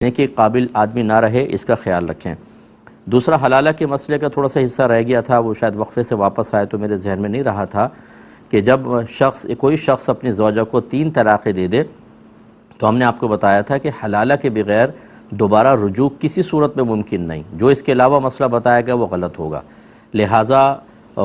کے قابل آدمی نہ رہے، اس کا خیال رکھیں۔ دوسرا، حلالہ کے مسئلے کا تھوڑا سا حصہ رہ گیا تھا، وہ شاید وقفے سے واپس آئے تو میرے ذہن میں نہیں رہا تھا کہ جب کوئی شخص اپنی زوجہ کو 3 طلاقیں دے دے تو ہم نے آپ کو بتایا تھا کہ حلالہ کے بغیر دوبارہ رجوع کسی صورت میں ممکن نہیں، جو اس کے علاوہ مسئلہ بتایا گیا وہ غلط ہوگا۔ لہٰذا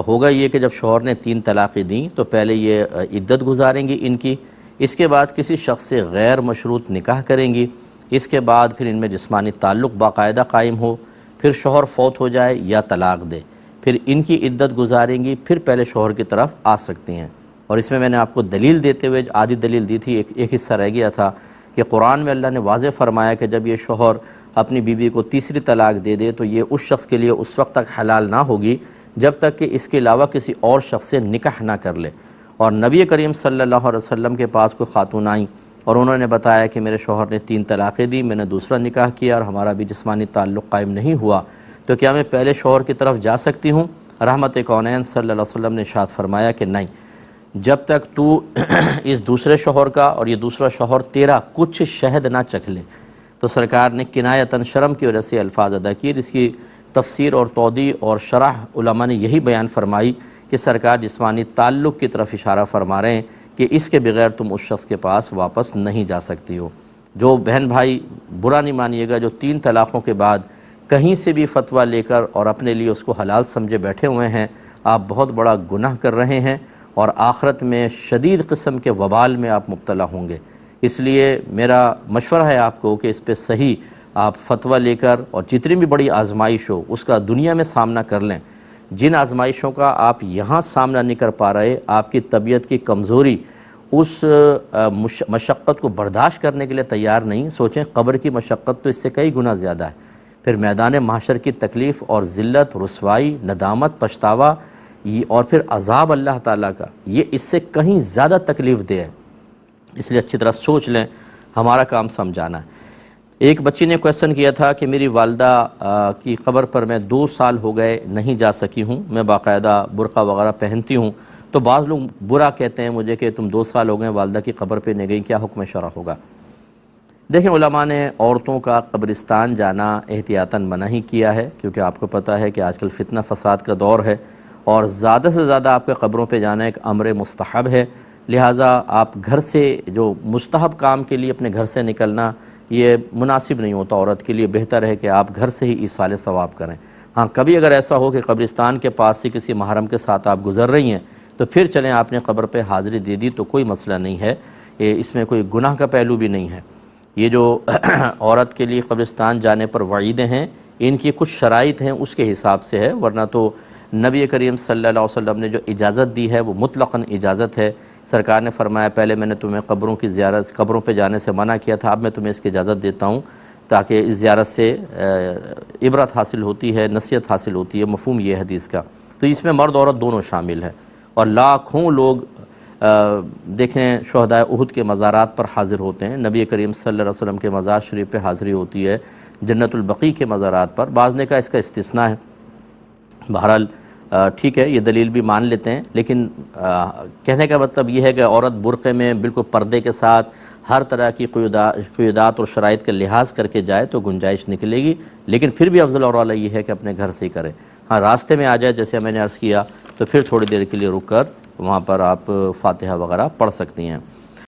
ہوگا یہ کہ جب شوہر نے 3 طلاقیں دیں تو پہلے یہ عدت گزاریں گی ان کی، اس کے بعد کسی شخص سے غیر مشروط نکاح کریں گی، اس کے بعد پھر ان میں جسمانی تعلق باقاعدہ قائم ہو، پھر شوہر فوت ہو جائے یا طلاق دے، پھر ان کی عدت گزاریں گی، پھر پہلے شوہر کی طرف آ سکتی ہیں۔ اور اس میں نے آپ کو دلیل دیتے ہوئے آدھی دلیل دی تھی، ایک حصہ رہ گیا تھا کہ قرآن میں اللہ نے واضح فرمایا کہ جب یہ شوہر اپنی بیوی کو تیسری طلاق دے دے تو یہ اس شخص کے لیے اس وقت تک حلال نہ ہوگی جب تک کہ اس کے علاوہ کسی اور شخص سے نکاح نہ کر لے۔ اور نبی کریم صلی اللہ علیہ وسلم کے پاس کوئی خاتون آئیں اور انہوں نے بتایا کہ میرے شوہر نے 3 طلاقیں دی، میں نے دوسرا نکاح کیا اور ہمارا بھی جسمانی تعلق قائم نہیں ہوا، تو کیا میں پہلے شوہر کی طرف جا سکتی ہوں؟ رحمت کونین صلی اللہ علیہ وسلم نے ارشاد فرمایا کہ نہیں، جب تک تو اس دوسرے شوہر کا اور یہ دوسرا شوہر تیرا کچھ شہد نہ چکھ لے۔ تو سرکار نے کنایتاً شرم کی وجہ سے الفاظ ادا کیے، اس کی تفسیر اور توضیح اور شرح علماء نے یہی بیان فرمائی کہ سرکار جسمانی تعلق کی طرف اشارہ فرما رہے ہیں کہ اس کے بغیر تم اس شخص کے پاس واپس نہیں جا سکتی ہو۔ جو بہن بھائی برا نہیں مانیے گا، جو 3 طلاقوں کے بعد کہیں سے بھی فتویٰ لے کر اور اپنے لیے اس کو حلال سمجھے بیٹھے ہوئے ہیں، آپ بہت بڑا گناہ کر رہے ہیں اور آخرت میں شدید قسم کے وبال میں آپ مبتلا ہوں گے۔ اس لیے میرا مشورہ ہے آپ کو کہ اس پہ صحیح آپ فتویٰ لے کر، اور جتنی بھی بڑی آزمائش ہو اس کا دنیا میں سامنا کر لیں۔ جن آزمائشوں کا آپ یہاں سامنا نہیں کر پا رہے، آپ کی طبیعت کی کمزوری اس مشقت کو برداشت کرنے کے لیے تیار نہیں، سوچیں قبر کی مشقت تو اس سے کئی گنا زیادہ ہے، پھر میدان محشر کی تکلیف اور ذلت، رسوائی، ندامت، پچھتاوا اور پھر عذاب اللہ تعالیٰ کا، یہ اس سے کہیں زیادہ تکلیف دہ ہے۔ اس لیے اچھی طرح سوچ لیں، ہمارا کام سمجھانا ہے۔ ایک بچی نے کویسچن کیا تھا کہ میری والدہ کی قبر پر میں 2 سال ہو گئے نہیں جا سکی ہوں، میں باقاعدہ برقع وغیرہ پہنتی ہوں، تو بعض لوگ برا کہتے ہیں مجھے کہ تم 2 سال ہو گئے والدہ کی قبر پہ نہیں گئی، کیا حکم شرع ہوگا؟ دیکھیں، علماء نے عورتوں کا قبرستان جانا احتیاطاً منع ہی کیا ہے، کیونکہ آپ کو پتہ ہے کہ آج کل فتنہ فساد کا دور ہے اور زیادہ سے زیادہ آپ کے قبروں پہ جانا ایک امر مستحب ہے، لہٰذا آپ گھر سے جو مستحب کام کے لیے اپنے گھر سے نکلنا یہ مناسب نہیں ہوتا عورت کے لیے، بہتر ہے کہ آپ گھر سے ہی ایصال ثواب کریں۔ ہاں، کبھی اگر ایسا ہو کہ قبرستان کے پاس سے کسی محرم کے ساتھ آپ گزر رہی ہیں تو پھر چلیں، آپ نے قبر پہ حاضری دے دی تو کوئی مسئلہ نہیں ہے، اس میں کوئی گناہ کا پہلو بھی نہیں ہے۔ یہ جو عورت کے لیے قبرستان جانے پر وعیدیں ہیں، ان کی کچھ شرائط ہیں، اس کے حساب سے ہے، ورنہ تو نبی کریم صلی اللہ علیہ وسلم نے جو اجازت دی ہے وہ مطلقاً اجازت ہے۔ سرکار نے فرمایا پہلے میں نے تمہیں قبروں پہ جانے سے منع کیا تھا، اب میں تمہیں اس کی اجازت دیتا ہوں، تاکہ اس زیارت سے عبرت حاصل ہوتی ہے، نصیحت حاصل ہوتی ہے، مفہوم یہ حدیث کا۔ تو اس میں مرد عورت دونوں شامل ہیں، اور لاکھوں لوگ دیکھیں شہدائے احد کے مزارات پر حاضر ہوتے ہیں، نبی کریم صلی اللہ علیہ وسلم کے مزار شریف پہ حاضری ہوتی ہے، جنت البقیع کے مزارات پر، بعض نے کہا اس کا استثناء ہے۔ بہرحال ٹھیک ہے، یہ دلیل بھی مان لیتے ہیں، لیکن کہنے کا مطلب یہ ہے کہ عورت برقعے میں بالکل پردے کے ساتھ ہر طرح کی قیودات اور شرائط کا لحاظ کر کے جائے تو گنجائش نکلے گی، لیکن پھر بھی افضل اور اعلیٰ یہ ہے کہ اپنے گھر سے ہی کرے۔ ہاں، راستے میں آ جائے جیسے میں نے عرض کیا تو پھر تھوڑی دیر کے لیے رک کر وہاں پر آپ فاتحہ وغیرہ پڑھ سکتی ہیں۔